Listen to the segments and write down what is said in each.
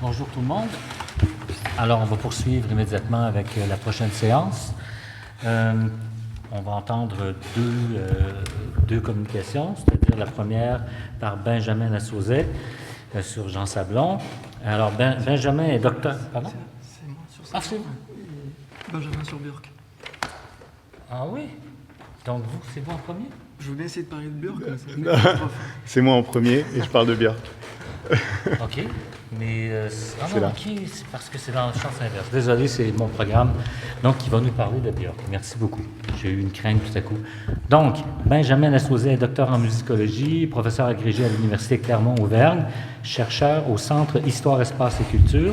Bonjour tout le monde. Alors, on va poursuivre immédiatement avec la prochaine séance. On va entendre deux communications, c'est-à-dire la première par Benjamin Lassauzet sur Jean Sablon. Alors, Benjamin est docteur... Pardon? C'est moi sur ça. Ah, c'est vous? Benjamin sur Björk. Ah oui? Donc, vous, c'est vous en premier? Je veux bien essayer de parler de Björk, mais ça fait trop. C'est moi en premier et je parle de Björk. OK. Mais C'est là. OK, c'est parce que c'est dans le sens inverse. Désolé, c'est mon programme. Donc, il va nous parler de Björk. Merci beaucoup. J'ai eu une crainte tout à coup. Donc, Benjamin Lassauzet est docteur en musicologie, professeur agrégé à l'Université Clermont-Auvergne, chercheur au Centre Histoire, Espace et Culture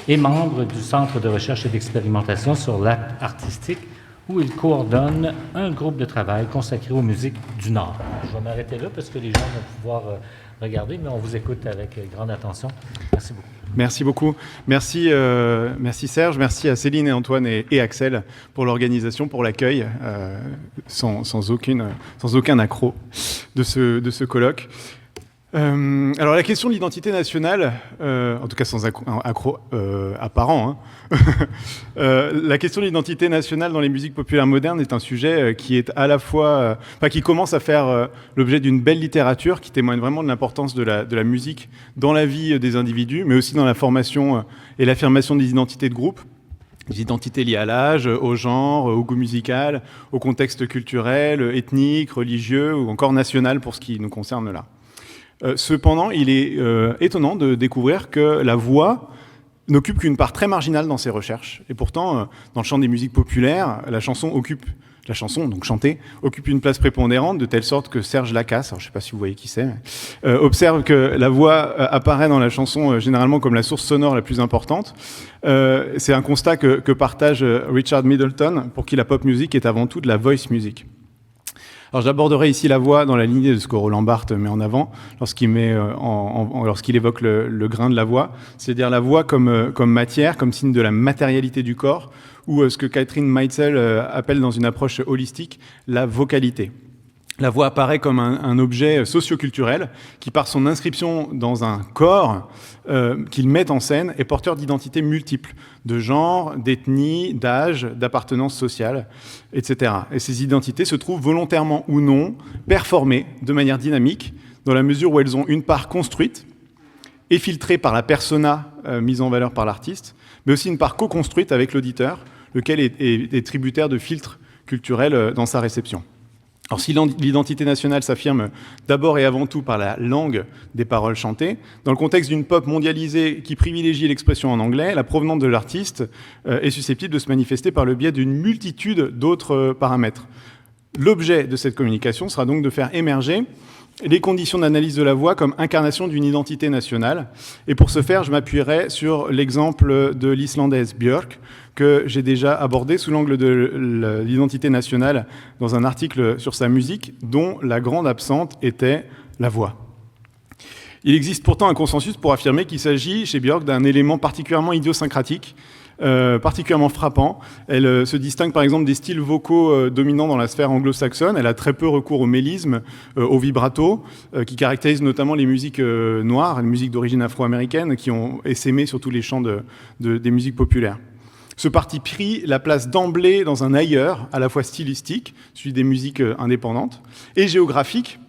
et membre du Centre de recherche et d'expérimentation sur l'acte artistique, où il coordonne un groupe de travail consacré aux musiques du Nord. Je vais m'arrêter là parce que les gens vont pouvoir regarder, mais on vous écoute avec grande attention. Merci beaucoup. Merci beaucoup. Merci Serge, merci à Céline et Antoine et Axel pour l'organisation, pour l'accueil, sans aucun accroc de ce colloque. Alors la question de l'identité nationale, en tout cas sans accroc apparent, hein. La question de l'identité nationale dans les musiques populaires modernes est un sujet qui est à la fois, qui commence à faire l'objet d'une belle littérature qui témoigne vraiment de l'importance de la musique dans la vie des individus, mais aussi dans la formation et l'affirmation des identités de groupe. Des identités liées à l'âge, au genre, au goût musical, au contexte culturel, ethnique, religieux ou encore national pour ce qui nous concerne là. Cependant, il est étonnant de découvrir que la voix n'occupe qu'une part très marginale dans ces recherches. Et pourtant, dans le champ des musiques populaires, la chanson, donc chantée, occupe une place prépondérante, de telle sorte que Serge Lacasse, alors je ne sais pas si vous voyez qui c'est, observe que la voix apparaît dans la chanson généralement comme la source sonore la plus importante. C'est un constat que partage Richard Middleton, pour qui la pop music est avant tout de la voice music. Alors j'aborderai ici la voix dans la lignée de ce que Roland Barthes met en avant lorsqu'il évoque le grain de la voix, c'est-à-dire la voix comme matière, comme signe de la matérialité du corps, ou ce que Catherine Meitzel appelle dans une approche holistique la vocalité. La voix apparaît comme un objet socioculturel qui, par son inscription dans un corps qu'il met en scène, est porteur d'identités multiples, de genre, d'ethnie, d'âge, d'appartenance sociale, etc. Et ces identités se trouvent volontairement ou non performées de manière dynamique, dans la mesure où elles ont une part construite et filtrée par la persona mise en valeur par l'artiste, mais aussi une part co-construite avec l'auditeur, lequel est tributaire de filtres culturels dans sa réception. Alors si l'identité nationale s'affirme d'abord et avant tout par la langue des paroles chantées, dans le contexte d'une pop mondialisée qui privilégie l'expression en anglais, la provenance de l'artiste est susceptible de se manifester par le biais d'une multitude d'autres paramètres. L'objet de cette communication sera donc de faire émerger les conditions d'analyse de la voix comme incarnation d'une identité nationale. Et pour ce faire, je m'appuierai sur l'exemple de l'Islandaise Björk, que j'ai déjà abordé sous l'angle de l'identité nationale dans un article sur sa musique, dont la grande absente était la voix. Il existe pourtant un consensus pour affirmer qu'il s'agit chez Björk d'un élément particulièrement idiosyncratique, particulièrement frappant. Elle se distingue par exemple des styles vocaux dominants dans la sphère anglo-saxonne. Elle a très peu recours au mélisme, au vibrato, qui caractérise notamment les musiques noires, les musiques d'origine afro-américaine, qui ont essaimé sur tous les champs des musiques populaires. Ce parti pris la place d'emblée dans un ailleurs, à la fois stylistique, celui des musiques indépendantes, et géographique,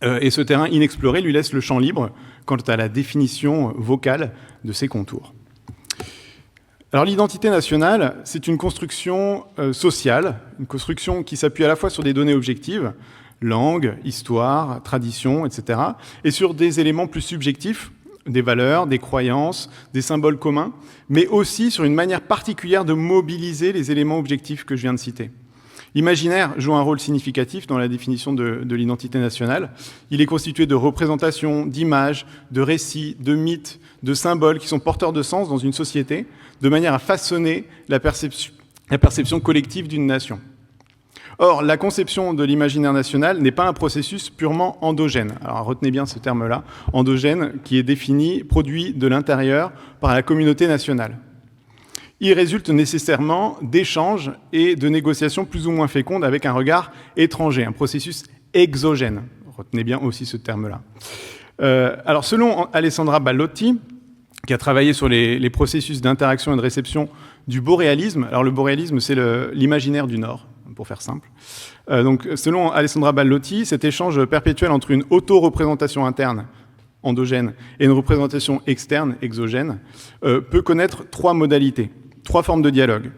et ce terrain inexploré lui laisse le champ libre quant à la définition vocale de ses contours. Alors l'identité nationale, c'est une construction sociale, une construction qui s'appuie à la fois sur des données objectives, langue, histoire, tradition, etc., et sur des éléments plus subjectifs, des valeurs, des croyances, des symboles communs, mais aussi sur une manière particulière de mobiliser les éléments objectifs que je viens de citer. L'imaginaire joue un rôle significatif dans la définition de l'identité nationale. Il est constitué de représentations, d'images, de récits, de mythes, de symboles qui sont porteurs de sens dans une société, de manière à façonner la perception collective d'une nation. Or, la conception de l'imaginaire national n'est pas un processus purement endogène. Alors, retenez bien ce terme-là, endogène, qui est défini, produit de l'intérieur par la communauté nationale. Il résulte nécessairement d'échanges et de négociations plus ou moins fécondes avec un regard étranger, un processus exogène. Retenez bien aussi ce terme-là. Alors, selon Alessandra Ballotti, qui a travaillé sur les processus d'interaction et de réception du boréalisme. Alors le boréalisme, c'est l'imaginaire du Nord, pour faire simple. Donc, selon Alessandra Ballotti, cet échange perpétuel entre une auto-représentation interne, endogène, et une représentation externe, exogène, peut connaître 3 modalités, 3 formes de dialogue.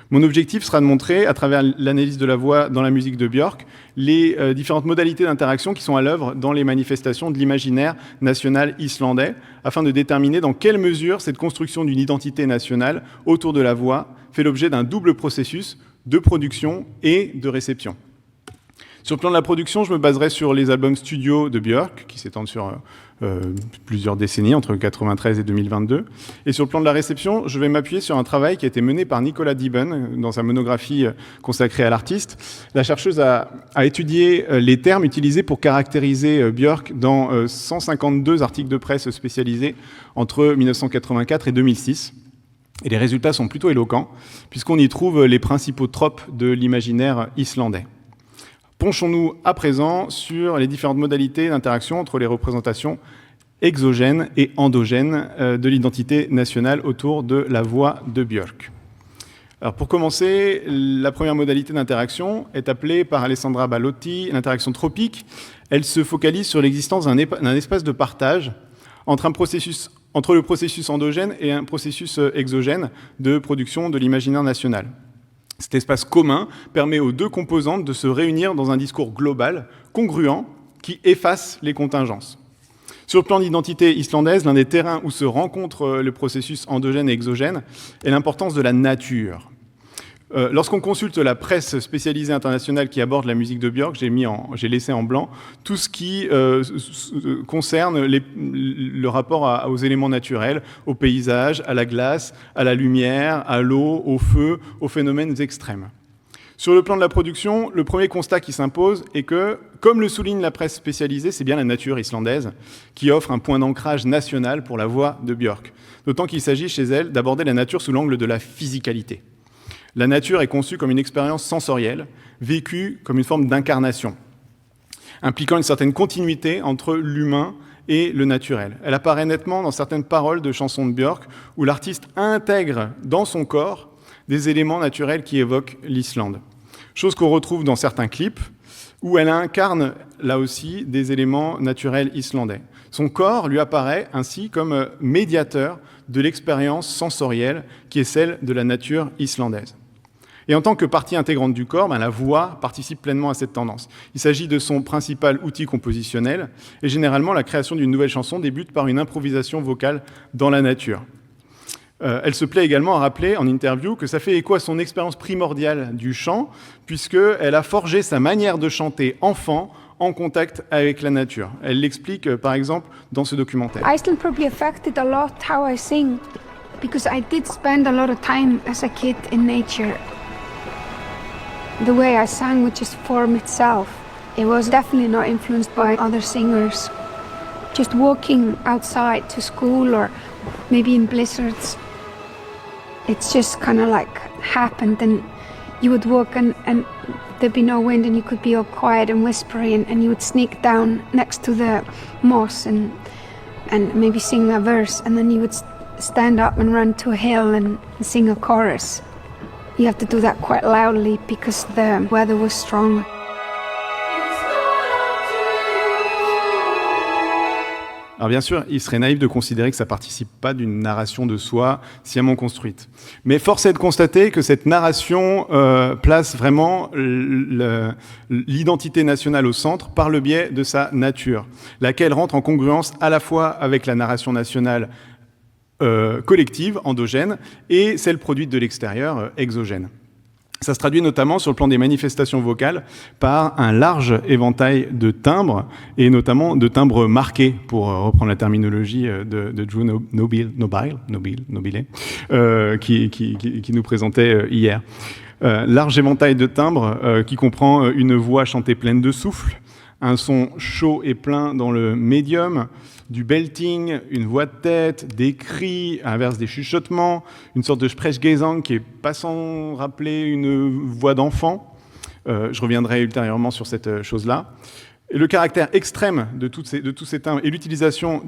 Mon objectif sera de montrer, à travers l'analyse de la voix dans la musique de Björk, les différentes modalités d'interaction qui sont à l'œuvre dans les manifestations de l'imaginaire national islandais, afin de déterminer dans quelle mesure cette construction d'une identité nationale autour de la voix fait l'objet d'un double processus de production et de réception. Sur le plan de la production, je me baserai sur les albums studio de Björk, qui s'étendent sur plusieurs décennies, entre 1993 et 2022. Et sur le plan de la réception, je vais m'appuyer sur un travail qui a été mené par Nicola Dibben dans sa monographie consacrée à l'artiste. La chercheuse a étudié les termes utilisés pour caractériser Björk dans 152 articles de presse spécialisés entre 1984 et 2006. Et les résultats sont plutôt éloquents, puisqu'on y trouve les principaux tropes de l'imaginaire islandais. Penchons-nous à présent sur les différentes modalités d'interaction entre les représentations exogènes et endogènes de l'identité nationale autour de la voix de Björk. Alors pour commencer, la première modalité d'interaction est appelée par Alessandra Ballotti l'interaction tropique. Elle se focalise sur l'existence d'un espace de partage entre le processus endogène et un processus exogène de production de l'imaginaire national. Cet espace commun permet aux 2 composantes de se réunir dans un discours global, congruent, qui efface les contingences. Sur le plan d'identité islandaise, l'un des terrains où se rencontrent le processus endogène et exogène est l'importance de la nature. Lorsqu'on consulte la presse spécialisée internationale qui aborde la musique de Björk, j'ai laissé en blanc tout ce qui concerne le rapport aux éléments naturels, au paysage, à la glace, à la lumière, à l'eau, au feu, aux phénomènes extrêmes. Sur le plan de la production, le premier constat qui s'impose est que, comme le souligne la presse spécialisée, c'est bien la nature islandaise qui offre un point d'ancrage national pour la voix de Björk, d'autant qu'il s'agit chez elle d'aborder la nature sous l'angle de la physicalité. La nature est conçue comme une expérience sensorielle, vécue comme une forme d'incarnation, impliquant une certaine continuité entre l'humain et le naturel. Elle apparaît nettement dans certaines paroles de chansons de Björk, où l'artiste intègre dans son corps des éléments naturels qui évoquent l'Islande. Chose qu'on retrouve dans certains clips, où elle incarne, là aussi, des éléments naturels islandais. Son corps lui apparaît ainsi comme médiateur de l'expérience sensorielle qui est celle de la nature islandaise. Et en tant que partie intégrante du corps, la voix participe pleinement à cette tendance. Il s'agit de son principal outil compositionnel, et généralement, la création d'une nouvelle chanson débute par une improvisation vocale dans la nature. Elle se plaît également à rappeler en interview que ça fait écho à son expérience primordiale du chant, puisqu'elle a forgé sa manière de chanter enfant en contact avec la nature. Elle l'explique, par exemple, dans ce documentaire. Iceland probably affected a lot how I sing, because I did spend a lot of time as a kid in nature. The way I sang would just form itself. It was definitely not influenced by other singers. Just walking outside to school or maybe in blizzards, it's just kind of like happened, and you would walk and there'd be no wind and you could be all quiet and whispery, and you would sneak down next to the moss and maybe sing a verse, and then you would stand up and run to a hill and sing a chorus. You have to do that quite loudly because the weather was strong. Alors bien sûr, il serait naïf de considérer que ça ne participe pas d'une narration de soi sciemment construite. Mais force est de constater que cette narration place vraiment l'identité nationale au centre par le biais de sa nature, laquelle rentre en congruence à la fois avec la narration nationale collective, endogène, et celle produite de l'extérieur, exogène. Ça se traduit notamment sur le plan des manifestations vocales par un large éventail de timbres, et notamment de timbres marqués, pour reprendre la terminologie de Drew Nobile, qui nous présentait hier. Large éventail de timbres qui comprend une voix chantée pleine de souffle, un son chaud et plein dans le médium, du belting, une voix de tête, des cris, à l'inverse des chuchotements, une sorte de Sprechgesang qui n'est pas sans rappeler une voix d'enfant. Je reviendrai ultérieurement sur cette chose-là. Et le caractère extrême de tous ces timbres et l'utilisation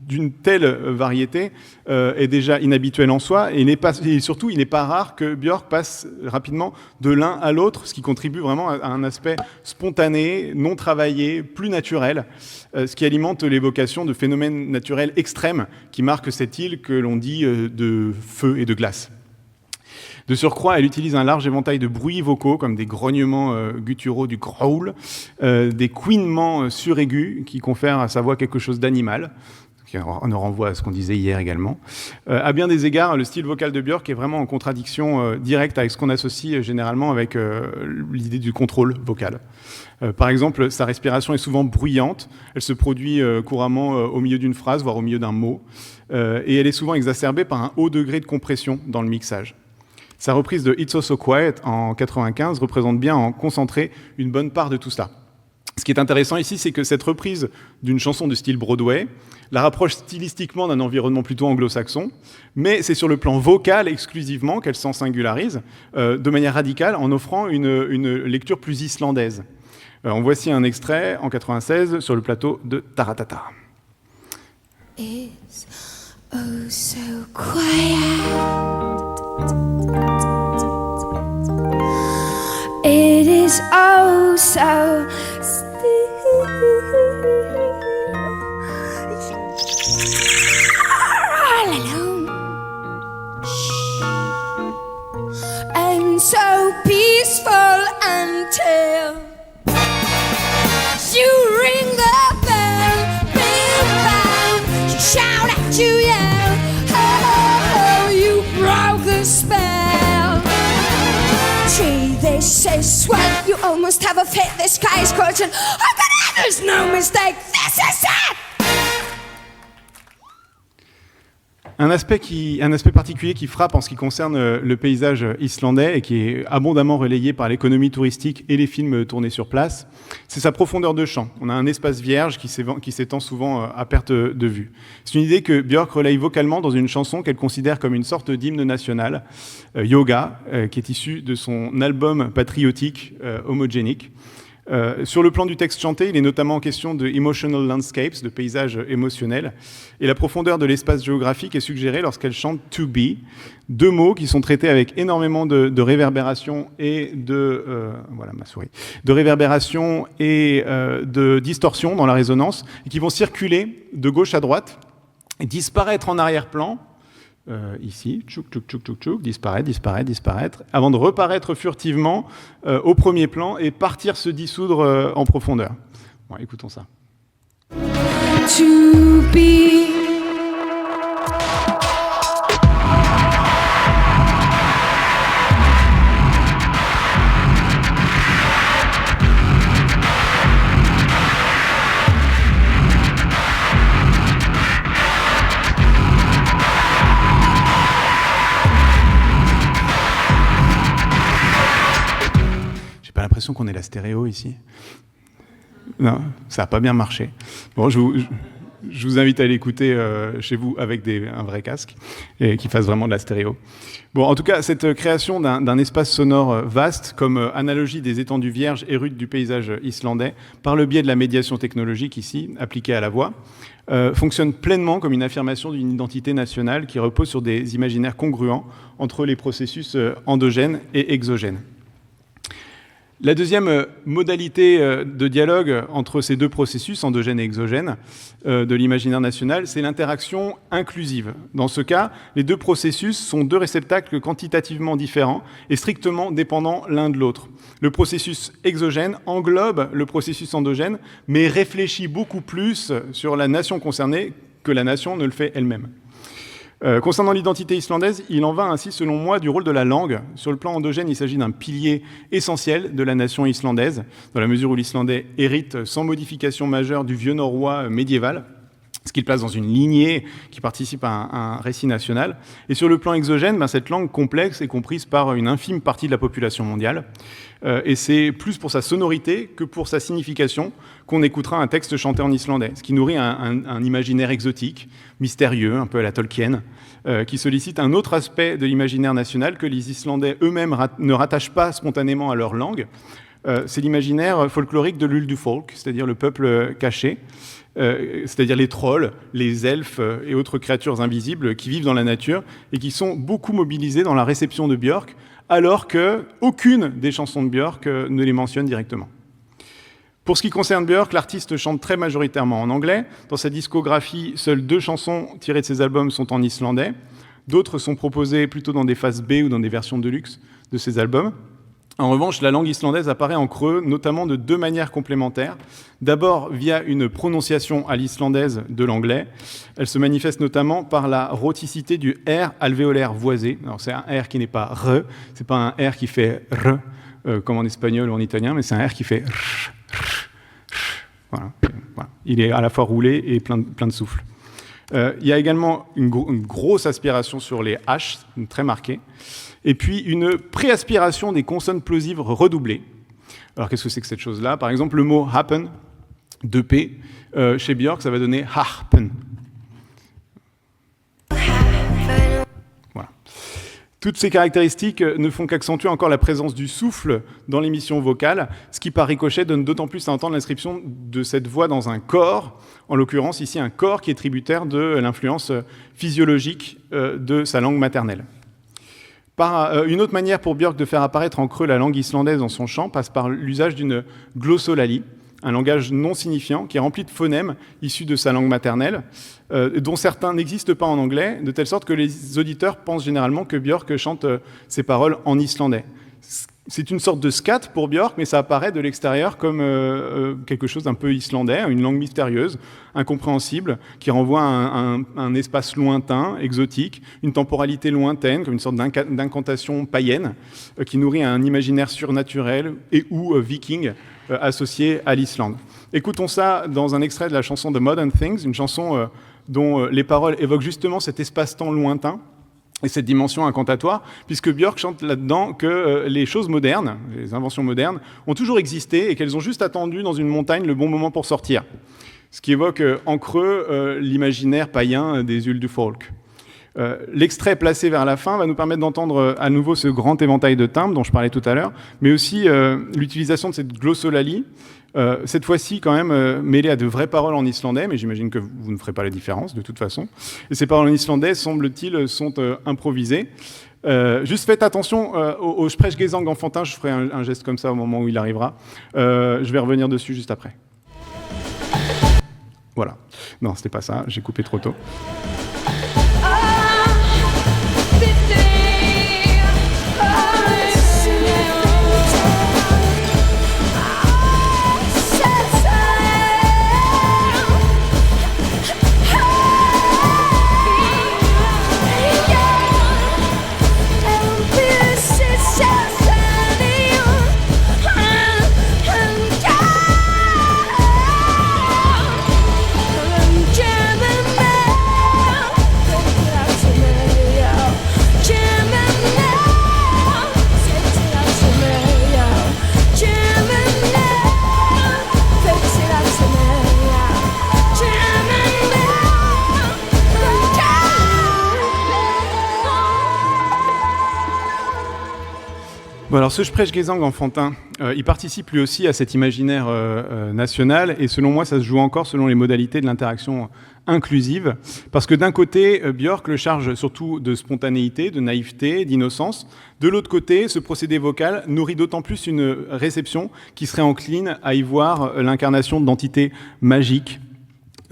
d'une telle variété est déjà inhabituelle en soi, et surtout, il n'est pas rare que Björk passe rapidement de l'un à l'autre, ce qui contribue vraiment à un aspect spontané, non travaillé, plus naturel, ce qui alimente l'évocation de phénomènes naturels extrêmes qui marquent cette île que l'on dit de feu et de glace. De surcroît, elle utilise un large éventail de bruits vocaux, comme des grognements gutturaux du growl, des couinements suraigus qui confèrent à sa voix quelque chose d'animal, qui nous renvoie à ce qu'on disait hier également. À bien des égards, le style vocal de Björk est vraiment en contradiction directe avec ce qu'on associe généralement avec l'idée du contrôle vocal. Par exemple, sa respiration est souvent bruyante, elle se produit couramment au milieu d'une phrase, voire au milieu d'un mot, et elle est souvent exacerbée par un haut degré de compression dans le mixage. Sa reprise de It's So So Quiet en 95 représente bien en concentré une bonne part de tout ça. Ce qui est intéressant ici, c'est que cette reprise d'une chanson de style Broadway la rapproche stylistiquement d'un environnement plutôt anglo-saxon, mais c'est sur le plan vocal exclusivement qu'elle s'en singularise de manière radicale en offrant une lecture plus islandaise. En voici un extrait en 96 sur le plateau de Taratata. It's oh so quiet. It is oh so still, all alone, and so peaceful until you ring the bell, bing bang, she shout at you, yell, oh, you broke the spell. Gee, this is swell, you almost have a fit, the sky is scorching, oh God, there's no mistake, this is it! Un aspect particulier qui frappe en ce qui concerne le paysage islandais et qui est abondamment relayé par l'économie touristique et les films tournés sur place, c'est sa profondeur de champ. On a un espace vierge qui s'étend souvent à perte de vue. C'est une idée que Björk relaye vocalement dans une chanson qu'elle considère comme une sorte d'hymne national, Yoga, qui est issu de son album patriotique Homogenic. Sur le plan du texte chanté, il est notamment question de emotional landscapes, de paysages émotionnels, et la profondeur de l'espace géographique est suggérée lorsqu'elle chante to be, deux mots qui sont traités avec énormément de réverbération et de réverbération et de distorsion dans la résonance, et qui vont circuler de gauche à droite et disparaître en arrière-plan. Ici, tchouk, tchouk, tchouk, tchouk, tchouk, disparaître, avant de reparaître furtivement au premier plan et partir se dissoudre en profondeur. Bon, écoutons ça. To be. L'impression qu'on est la stéréo ici. Non, ça n'a pas bien marché. Bon, je vous invite à l'écouter chez vous avec un vrai casque et qu'il fasse vraiment de la stéréo. Bon, en tout cas, cette création d'un espace sonore vaste comme analogie des étendues vierges et rudes du paysage islandais par le biais de la médiation technologique ici, appliquée à la voix, fonctionne pleinement comme une affirmation d'une identité nationale qui repose sur des imaginaires congruents entre les processus endogènes et exogènes. La deuxième modalité de dialogue entre ces deux processus, endogène et exogène, de l'imaginaire national, c'est l'interaction inclusive. Dans ce cas, les deux processus sont deux réceptacles quantitativement différents et strictement dépendants l'un de l'autre. Le processus exogène englobe le processus endogène, mais réfléchit beaucoup plus sur la nation concernée que la nation ne le fait elle-même. Concernant l'identité islandaise, il en va ainsi, selon moi, du rôle de la langue. Sur le plan endogène, il s'agit d'un pilier essentiel de la nation islandaise, dans la mesure où l'islandais hérite sans modification majeure du vieux norrois médiéval, ce qui le place dans une lignée qui participe à un récit national. Et sur le plan exogène, cette langue complexe est comprise par une infime partie de la population mondiale. Et c'est plus pour sa sonorité que pour sa signification qu'on écoutera un texte chanté en islandais, ce qui nourrit un imaginaire exotique, mystérieux, un peu à la Tolkien, qui sollicite un autre aspect de l'imaginaire national que les Islandais eux-mêmes ne rattachent pas spontanément à leur langue, C'est l'imaginaire folklorique de l'Uldufolk, c'est-à-dire le peuple caché, c'est-à-dire les trolls, les elfes et autres créatures invisibles qui vivent dans la nature et qui sont beaucoup mobilisés dans la réception de Björk, alors qu'aucune des chansons de Björk ne les mentionne directement. Pour ce qui concerne Björk, l'artiste chante très majoritairement en anglais. Dans sa discographie, seules 2 chansons tirées de ses albums sont en islandais. D'autres sont proposées plutôt dans des phases B ou dans des versions de luxe de ses albums. En revanche, la langue islandaise apparaît en creux, notamment de 2 manières complémentaires. D'abord, via une prononciation à l'islandaise de l'anglais. Elle se manifeste notamment par la rhoticité du R alvéolaire voisé. Alors, c'est un R qui n'est pas R, c'est pas un R qui fait R, comme en espagnol ou en italien, mais c'est un R qui fait R. Voilà. Il est à la fois roulé et plein de souffle. Il y a également une grosse aspiration sur les H, très marquée, et puis une préaspiration des consonnes plosives redoublées. Alors qu'est-ce que c'est que cette chose-là? Par exemple, le mot happen, 2P, chez Björk, ça va donner harpen. Voilà. Toutes ces caractéristiques ne font qu'accentuer encore la présence du souffle dans l'émission vocale, ce qui par ricochet donne d'autant plus à entendre l'inscription de cette voix dans un corps, en l'occurrence ici un corps qui est tributaire de l'influence physiologique de sa langue maternelle. Une autre manière pour Björk de faire apparaître en creux la langue islandaise dans son chant passe par l'usage d'une glossolalie, un langage non signifiant qui est rempli de phonèmes issus de sa langue maternelle, dont certains n'existent pas en anglais, de telle sorte que les auditeurs pensent généralement que Björk chante ses paroles en islandais. C'est une sorte de scat pour Björk, mais ça apparaît de l'extérieur comme quelque chose d'un peu islandais, une langue mystérieuse, incompréhensible, qui renvoie à un espace lointain, exotique, une temporalité lointaine, comme une sorte d'incantation païenne, qui nourrit un imaginaire surnaturel et ou viking associé à l'Islande. Écoutons ça dans un extrait de la chanson de Modern Things, une chanson dont les paroles évoquent justement cet espace-temps lointain, et cette dimension incantatoire, puisque Björk chante là-dedans que les choses modernes, les inventions modernes, ont toujours existé et qu'elles ont juste attendu dans une montagne le bon moment pour sortir. Ce qui évoque en creux l'imaginaire païen des Uldufolk. L'extrait placé vers la fin va nous permettre d'entendre à nouveau ce grand éventail de timbres dont je parlais tout à l'heure, mais aussi l'utilisation de cette glossolalie, cette fois-ci quand même mêlée à de vraies paroles en islandais, mais j'imagine que vous ne ferez pas la différence de toute façon. Et ces paroles en islandais, semble-t-il, sont improvisées. Juste faites attention au sprechgesang enfantin, je ferai un geste comme ça au moment où il arrivera. Je vais revenir dessus juste après. Voilà. Non, c'était pas ça, j'ai coupé trop tôt. Bon, alors ce sprechgesang enfantin, il participe lui aussi à cet imaginaire national, et selon moi, ça se joue encore selon les modalités de l'interaction inclusive, parce que d'un côté, Björk le charge surtout de spontanéité, de naïveté, d'innocence. De l'autre côté, ce procédé vocal nourrit d'autant plus une réception qui serait encline à y voir l'incarnation d'entités magiques,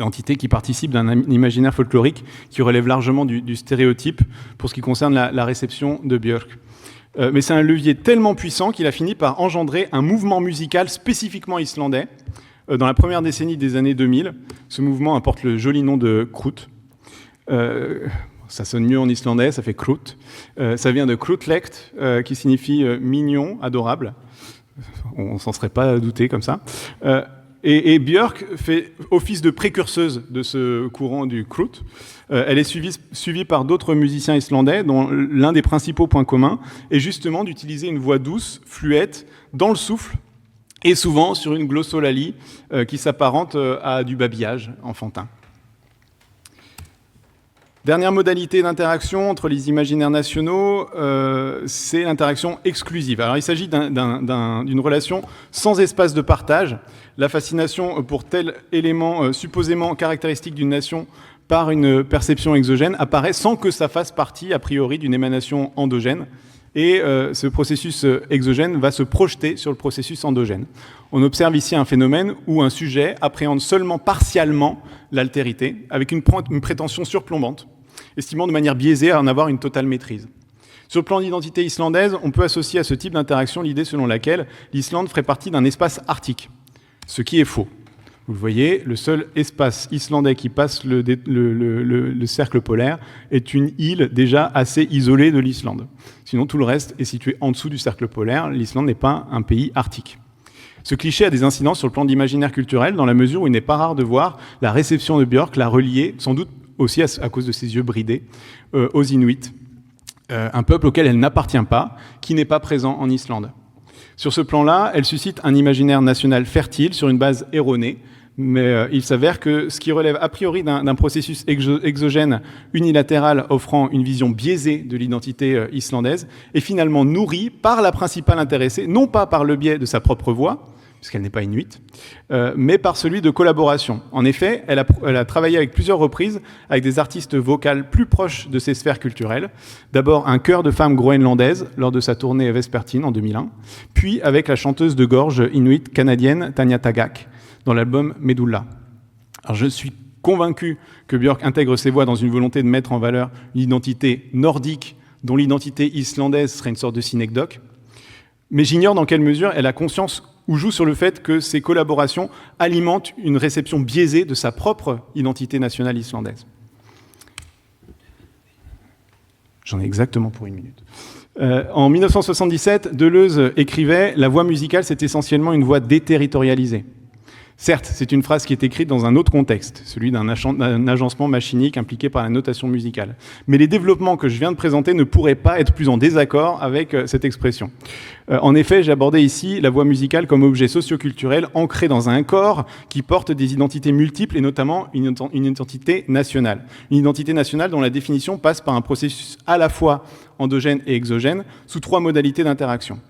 entités qui participent d'un imaginaire folklorique qui relève largement du stéréotype pour ce qui concerne la réception de Björk. Mais c'est un levier tellement puissant qu'il a fini par engendrer un mouvement musical spécifiquement islandais dans la première décennie des années 2000. Ce mouvement porte le joli nom de Krut. Ça sonne mieux en islandais, ça fait Krut. Ça vient de Krutlekt, qui signifie mignon, adorable. On s'en serait pas douté comme ça. Et Björk fait office de précurseuse de ce courant du Krut. Elle est suivie par d'autres musiciens islandais, dont l'un des principaux points communs est justement d'utiliser une voix douce, fluette, dans le souffle, et souvent sur une glossolalie qui s'apparente à du babillage enfantin. Dernière modalité d'interaction entre les imaginaires nationaux, c'est l'interaction exclusive. Alors il s'agit d'une relation sans espace de partage. La fascination pour tel élément supposément caractéristique d'une nation par une perception exogène apparaît sans que ça fasse partie, a priori, d'une émanation endogène. Et ce processus exogène va se projeter sur le processus endogène. On observe ici un phénomène où un sujet appréhende seulement partiellement l'altérité, avec une prétention surplombante, estimant de manière biaisée à en avoir une totale maîtrise. Sur le plan d'identité islandaise, on peut associer à ce type d'interaction l'idée selon laquelle l'Islande ferait partie d'un espace arctique, ce qui est faux. Vous le voyez, le seul espace islandais qui passe le cercle polaire est une île déjà assez isolée de l'Islande. Sinon, tout le reste est situé en dessous du cercle polaire. L'Islande n'est pas un pays arctique. Ce cliché a des incidences sur le plan d'imaginaire culturel, dans la mesure où il n'est pas rare de voir la réception de Björk la relier, sans doute aussi à cause de ses yeux bridés, aux Inuits, un peuple auquel elle n'appartient pas, qui n'est pas présent en Islande. Sur ce plan-là, elle suscite un imaginaire national fertile sur une base erronée, mais il s'avère que ce qui relève a priori d'un processus exogène unilatéral offrant une vision biaisée de l'identité islandaise est finalement nourri par la principale intéressée, non pas par le biais de sa propre voix, puisqu'elle n'est pas inuite, mais par celui de collaboration. En effet, elle a travaillé avec plusieurs reprises avec des artistes vocales plus proches de ces sphères culturelles. D'abord un chœur de femmes groenlandaises lors de sa tournée vespertine en 2001, puis avec la chanteuse de gorge inuite canadienne Tanya Tagaq dans l'album Medulla. Alors je suis convaincu que Björk intègre ses voix dans une volonté de mettre en valeur une identité nordique dont l'identité islandaise serait une sorte de synecdoque, mais j'ignore dans quelle mesure elle a conscience ou joue sur le fait que ces collaborations alimentent une réception biaisée de sa propre identité nationale islandaise. J'en ai exactement pour 1 minute. En 1977, Deleuze écrivait « La voix musicale, c'est essentiellement une voix déterritorialisée ». Certes, c'est une phrase qui est écrite dans un autre contexte, celui d'un agencement machinique impliqué par la notation musicale. Mais les développements que je viens de présenter ne pourraient pas être plus en désaccord avec cette expression. En effet, j'ai abordé ici la voix musicale comme objet socioculturel ancré dans un corps qui porte des identités multiples et notamment une identité nationale. Une identité nationale dont la définition passe par un processus à la fois endogène et exogène sous 3 modalités d'interaction.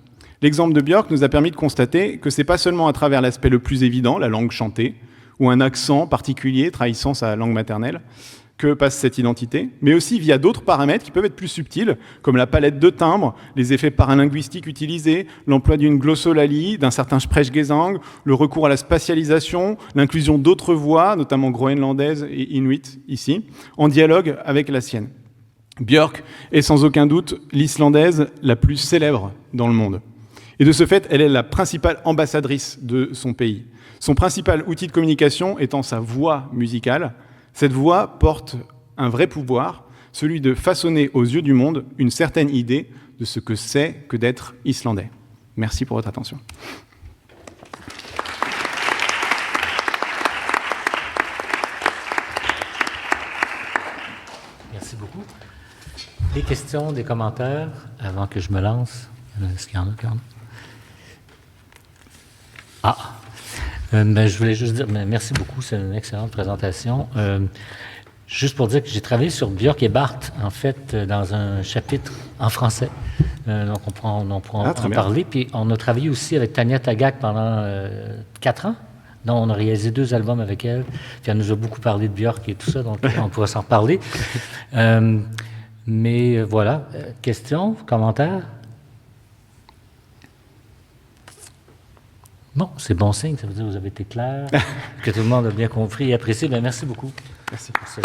L'exemple de Björk nous a permis de constater que ce n'est pas seulement à travers l'aspect le plus évident, la langue chantée, ou un accent particulier trahissant sa langue maternelle, que passe cette identité, mais aussi via d'autres paramètres qui peuvent être plus subtils, comme la palette de timbres, les effets paralinguistiques utilisés, l'emploi d'une glossolalie, d'un certain Sprechgesang, le recours à la spatialisation, l'inclusion d'autres voix, notamment groenlandaises et inuites ici, en dialogue avec la sienne. Björk est sans aucun doute l'Islandaise la plus célèbre dans le monde. Et de ce fait, elle est la principale ambassadrice de son pays. Son principal outil de communication étant sa voix musicale, cette voix porte un vrai pouvoir, celui de façonner aux yeux du monde une certaine idée de ce que c'est que d'être islandais. Merci pour votre attention. Merci beaucoup. Des questions, des commentaires avant que je me lance? Est-ce qu'il y en a? Je voulais juste dire merci beaucoup, c'est une excellente présentation. Juste pour dire que j'ai travaillé sur Björk et Barth, en fait, dans un chapitre en français. Donc, on pourra en parler. Puis, on a travaillé aussi avec Tanya Tagaq pendant 4 ans. Donc, on a réalisé 2 albums avec elle. Puis, elle nous a beaucoup parlé de Björk et tout ça, donc on pourra s'en reparler. Mais voilà. Questions, commentaires? Bon, c'est bon signe, ça veut dire que vous avez été clair, que tout le monde a bien compris et apprécié. Bien, merci beaucoup. Merci. Merci.